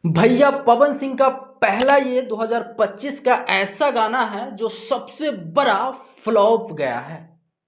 भैया पवन सिंह का पहला ये 2025 का ऐसा गाना है जो सबसे बड़ा फ्लॉप गया है।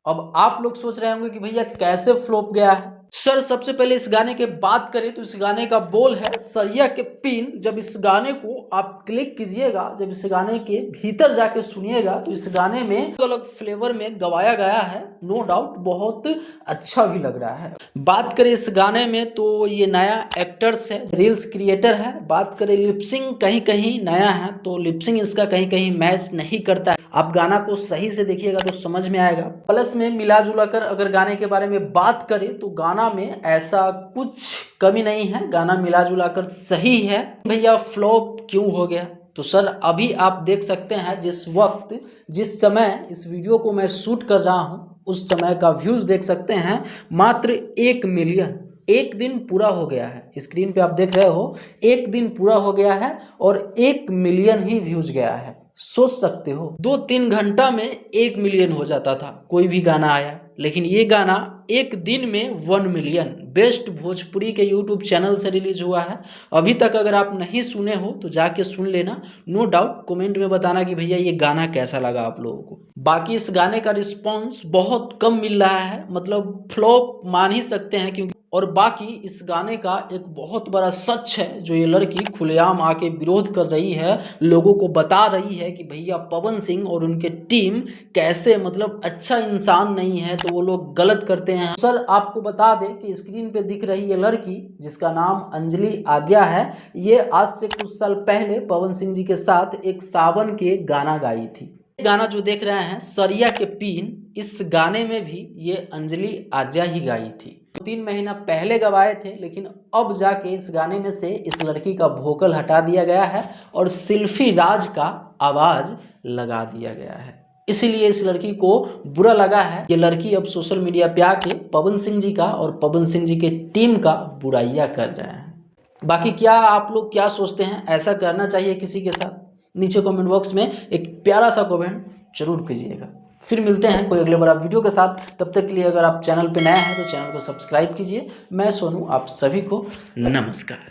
अब आप लोग सोच रहे होंगे कि भैया कैसे फ्लॉप गया है। सर सबसे पहले इस गाने के बात करें तो इस गाने का बोल है सरिया के पिन। जब इस गाने को आप क्लिक कीजिएगा, जब इस गाने के भीतर जाके सुनिएगा तो इस गाने में अलग अलग फ्लेवर में गवाया गया है। नो डाउट बहुत अच्छा भी लग रहा है। बात करें इस गाने में तो ये नया एक्टर्स है, रील्स क्रिएटर है। बात करें लिपसिंग कहीं कहीं नया है तो लिपसिंग इसका कहीं कहीं मैच नहीं करता है। आप गाना को सही से देखिएगा तो समझ में आएगा। प्लस में मिला जुला कर अगर गाने के बारे में बात करें तो गाना में ऐसा कुछ कमी नहीं है, गाना मिला जुला कर सही है। भैया फ्लॉप क्यों हो गया? तो सर अभी आप देख सकते हैं जिस समय इस वीडियो को मैं शूट कर रहा हूं उस समय का व्यूज देख सकते हैं मात्र 1 मिलियन। एक दिन पूरा हो गया है, स्क्रीन पे आप देख रहे हो 1 दिन पूरा हो गया है और 1 मिलियन ही व्यूज गया है। सोच सकते हो 2-3 घंटा में 1 मिलियन हो जाता था कोई भी गाना आया, लेकिन ये गाना एक दिन में 1 मिलियन बेस्ट भोजपुरी के यूट्यूब चैनल से रिलीज हुआ है। अभी तक अगर आप नहीं सुने हो तो जाके सुन लेना। नो डाउट कमेंट में बताना कि भैया ये गाना कैसा लगा आप लोगों को। बाकी इस गाने का रिस्पॉन्स बहुत कम मिल रहा है, मतलब फ्लॉप मान ही सकते हैं क्योंकि। और बाकी इस गाने का एक बहुत बड़ा सच है जो ये लड़की खुलेआम आके विरोध कर रही है, लोगों को बता रही है कि भैया पवन सिंह और उनके टीम कैसे मतलब अच्छा इंसान नहीं है, तो वो लोग गलत करते हैं। सर आपको बता दें कि स्क्रीन पे दिख रही ये लड़की जिसका नाम अंजलि आद्या है, ये आज से कुछ साल पहले पवन सिंह जी के साथ एक सावन के गाना गाई थी। गाना जो देख रहे हैं सरिया के पीन, इस गाने में भी ये अंजलि आद्या ही गाई थी। 3 महीना पहले गवाए थे, लेकिन अब जाके इस गाने में से इस लड़की का वोकल हटा दिया गया है और सिल्फी राज का आवाज लगा दिया गया है। इसीलिए इस लड़की को बुरा लगा है। ये लड़की अब सोशल मीडिया पे आके पवन सिंह जी का और पवन सिंह जी के टीम का बुराइयां कर रहे हैं। बाकी क्या आप लोग क्या सोचते हैं, ऐसा करना चाहिए किसी के साथ? नीचे कमेंट बॉक्स में एक प्यारा सा कमेंट जरूर कीजिएगा। फिर मिलते हैं कोई अगले बड़ा वीडियो के साथ। तब तक के लिए अगर आप चैनल पे नए हैं तो चैनल को सब्सक्राइब कीजिए। मैं सोनू, आप सभी को नमस्कार।